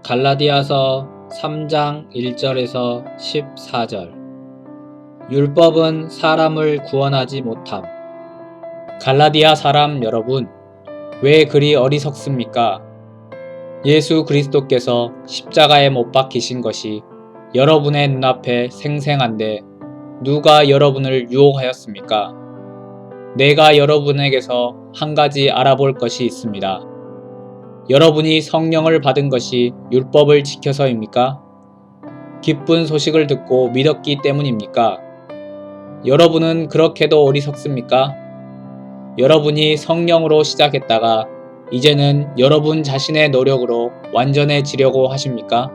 갈라디아서 3장 1절에서 14절. 율법은 사람을 구원하지 못함. 갈라디아 사람 여러분, 왜 그리 어리석습니까? 예수 그리스도께서 십자가에 못 박히신 것이 여러분의 눈앞에 생생한데 누가 여러분을 유혹하였습니까? 내가 여러분에게서 한 가지 알아볼 것이 있습니다. 여러분이 성령을 받은 것이 율법을 지켜서입니까? 기쁜 소식을 듣고 믿었기 때문입니까? 여러분은 그렇게도 어리석습니까? 여러분이 성령으로 시작했다가 이제는 여러분 자신의 노력으로 완전해지려고 하십니까?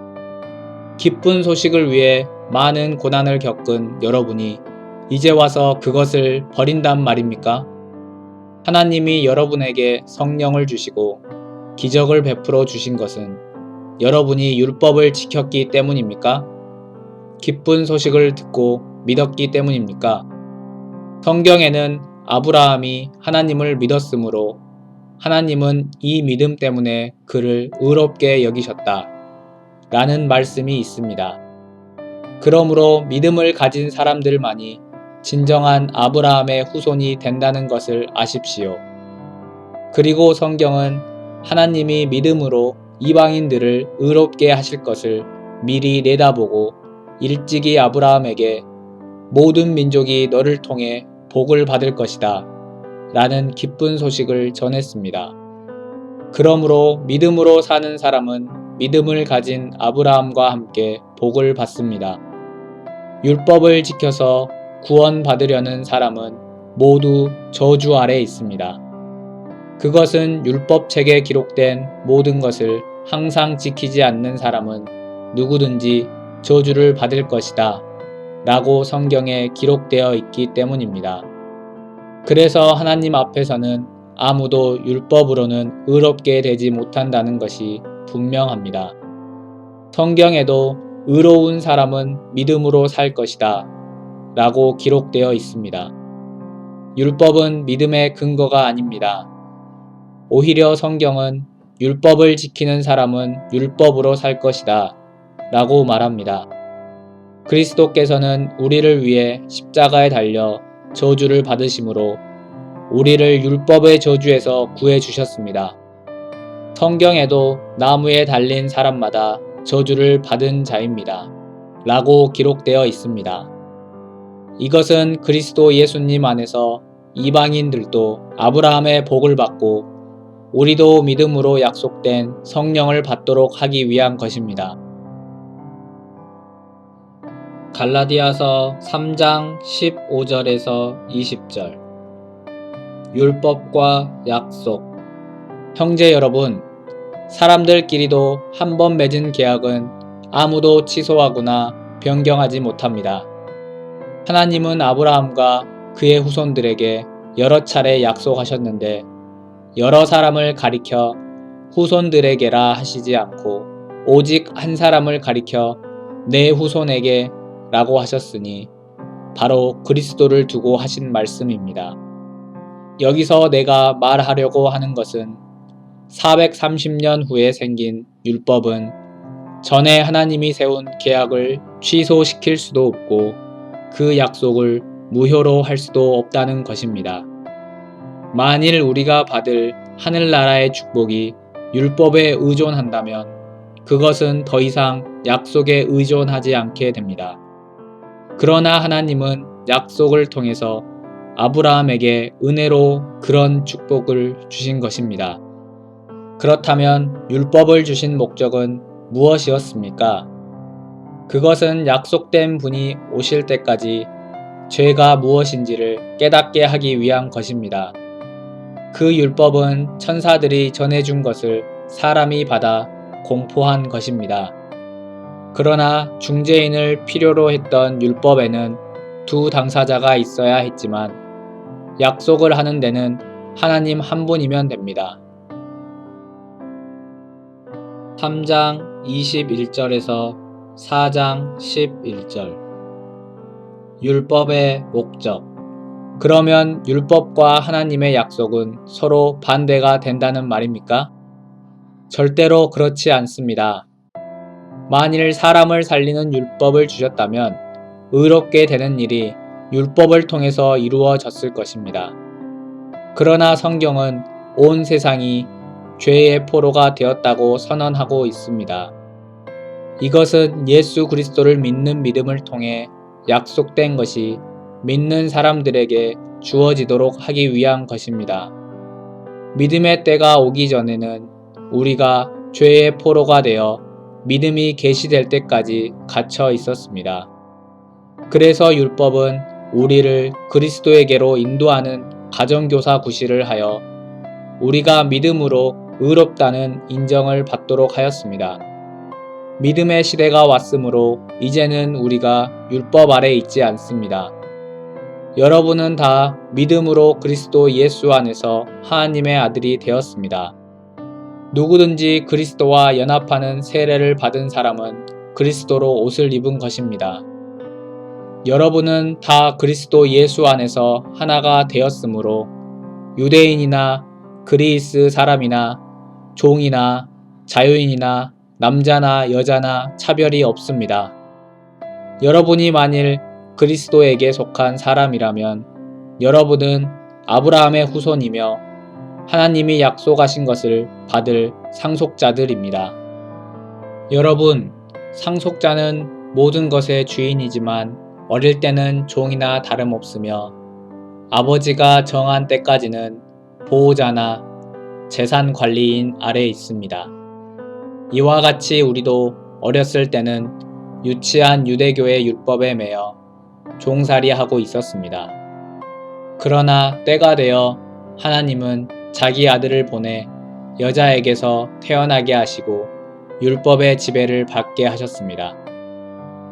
기쁜 소식을 위해 많은 고난을 겪은 여러분이 이제 와서 그것을 버린단 말입니까? 하나님이 여러분에게 성령을 주시고 기적을 베풀어 주신 것은 여러분이 율법을 지켰기 때문입니까? 기쁜 소식을 듣고 믿었기 때문입니까? 성경에는 아브라함이 하나님을 믿었으므로 하나님은 이 믿음 때문에 그를 의롭게 여기셨다 라는 말씀이 있습니다. 그러므로 믿음을 가진 사람들만이 진정한 아브라함의 후손이 된다는 것을 아십시오. 그리고 성경은 하나님이 믿음으로 이방인들을 의롭게 하실 것을 미리 내다보고 일찍이 아브라함에게 모든 민족이 너를 통해 복을 받을 것이다 라는 기쁜 소식을 전했습니다. 그러므로 믿음으로 사는 사람은 믿음을 가진 아브라함과 함께 복을 받습니다. 율법을 지켜서 구원받으려는 사람은 모두 저주 아래 있습니다. 그것은 율법책에 기록된 모든 것을 항상 지키지 않는 사람은 누구든지 저주를 받을 것이다 라고 성경에 기록되어 있기 때문입니다. 그래서 하나님 앞에서는 아무도 율법으로는 의롭게 되지 못한다는 것이 분명합니다. 성경에도 의로운 사람은 믿음으로 살 것이다 라고 기록되어 있습니다. 율법은 믿음의 근거가 아닙니다. 오히려 성경은 율법을 지키는 사람은 율법으로 살 것이다 라고 말합니다. 그리스도께서는 우리를 위해 십자가에 달려 저주를 받으심으로 우리를 율법의 저주에서 구해 주셨습니다. 성경에도 나무에 달린 사람마다 저주를 받은 자입니다 라고 기록되어 있습니다. 이것은 그리스도 예수님 안에서 이방인들도 아브라함의 복을 받고 우리도 믿음으로 약속된 성령을 받도록 하기 위한 것입니다. 갈라디아서 3장 15절에서 20절. 율법과 약속. 형제 여러분, 사람들끼리도 한 번 맺은 계약은 아무도 취소하거나 변경하지 못합니다. 하나님은 아브라함과 그의 후손들에게 여러 차례 약속하셨는데 여러 사람을 가리켜 후손들에게라 하시지 않고 오직 한 사람을 가리켜 내 후손에게 라고 하셨으니 바로 그리스도를 두고 하신 말씀입니다. 여기서 내가 말하려고 하는 것은 430년 후에 생긴 율법은 전에 하나님이 세운 계약을 취소시킬 수도 없고 그 약속을 무효로 할 수도 없다는 것입니다. 만일 우리가 받을 하늘나라의 축복이 율법에 의존한다면 그것은 더 이상 약속에 의존하지 않게 됩니다. 그러나 하나님은 약속을 통해서 아브라함에게 은혜로 그런 축복을 주신 것입니다. 그렇다면 율법을 주신 목적은 무엇이었습니까? 그것은 약속된 분이 오실 때까지 죄가 무엇인지를 깨닫게 하기 위한 것입니다. 그 율법은 천사들이 전해준 것을 사람이 받아 공포한 것입니다. 그러나 중재인을 필요로 했던 율법에는 두 당사자가 있어야 했지만 약속을 하는 데는 하나님 한 분이면 됩니다. 3장 21절에서 4장 11절. 율법의 목적. 그러면 율법과 하나님의 약속은 서로 반대가 된다는 말입니까? 절대로 그렇지 않습니다. 만일 사람을 살리는 율법을 주셨다면 의롭게 되는 일이 율법을 통해서 이루어졌을 것입니다. 그러나 성경은 온 세상이 죄의 포로가 되었다고 선언하고 있습니다. 이것은 예수 그리스도를 믿는 믿음을 통해 약속된 것이 믿는 사람들에게 주어지도록 하기 위한 것입니다. 믿음의 때가 오기 전에는 우리가 죄의 포로가 되어 믿음이 계시될 때까지 갇혀 있었습니다. 그래서 율법은 우리를 그리스도에게로 인도하는 가정교사 구실을 하여 우리가 믿음으로 의롭다는 인정을 받도록 하였습니다. 믿음의 시대가 왔으므로 이제는 우리가 율법 아래 있지 않습니다. 여러분은 다 믿음으로 그리스도 예수 안에서 하나님의 아들이 되었습니다. 누구든지 그리스도와 연합하는 세례를 받은 사람은 그리스도로 옷을 입은 것입니다. 여러분은 다 그리스도 예수 안에서 하나가 되었으므로 유대인이나 그리스 사람이나 종이나 자유인이나 남자나 여자나 차별이 없습니다. 여러분이 만일 그리스도에게 속한 사람이라면 여러분은 아브라함의 후손이며 하나님이 약속하신 것을 받을 상속자들입니다. 여러분, 상속자는 모든 것의 주인이지만 어릴 때는 종이나 다름없으며 아버지가 정한 때까지는 보호자나 재산 관리인 아래에 있습니다. 이와 같이 우리도 어렸을 때는 유치한 유대교의 율법에 매여 종살이하고 있었습니다. 그러나 때가 되어 하나님은 자기 아들을 보내 여자에게서 태어나게 하시고 율법의 지배를 받게 하셨습니다.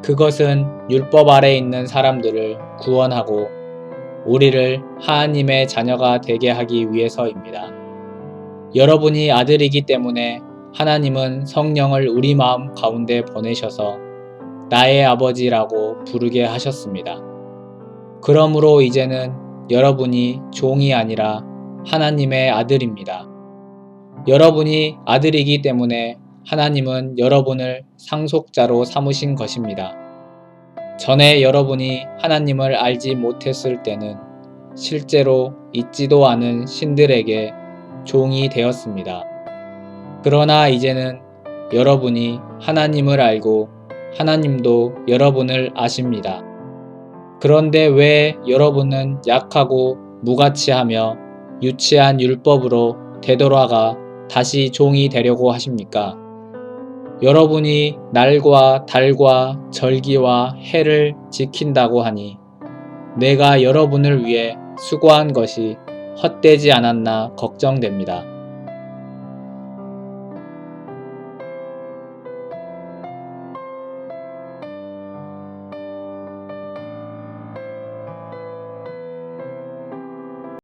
그것은 율법 아래 있는 사람들을 구원하고 우리를 하나님의 자녀가 되게 하기 위해서입니다. 여러분이 아들이기 때문에 하나님은 성령을 우리 마음 가운데 보내셔서 나의 아버지라고 부르게 하셨습니다. 그러므로 이제는 여러분이 종이 아니라 하나님의 아들입니다. 여러분이 아들이기 때문에 하나님은 여러분을 상속자로 삼으신 것입니다. 전에 여러분이 하나님을 알지 못했을 때는 실제로 있지도 않은 신들에게 종이 되었습니다. 그러나 이제는 여러분이 하나님을 알고 하나님도 여러분을 아십니다. 그런데 왜 여러분은 약하고 무가치하며 유치한 율법으로 되돌아가 다시 종이 되려고 하십니까? 여러분이 날과 달과 절기와 해를 지킨다고 하니 내가 여러분을 위해 수고한 것이 헛되지 않았나 걱정됩니다.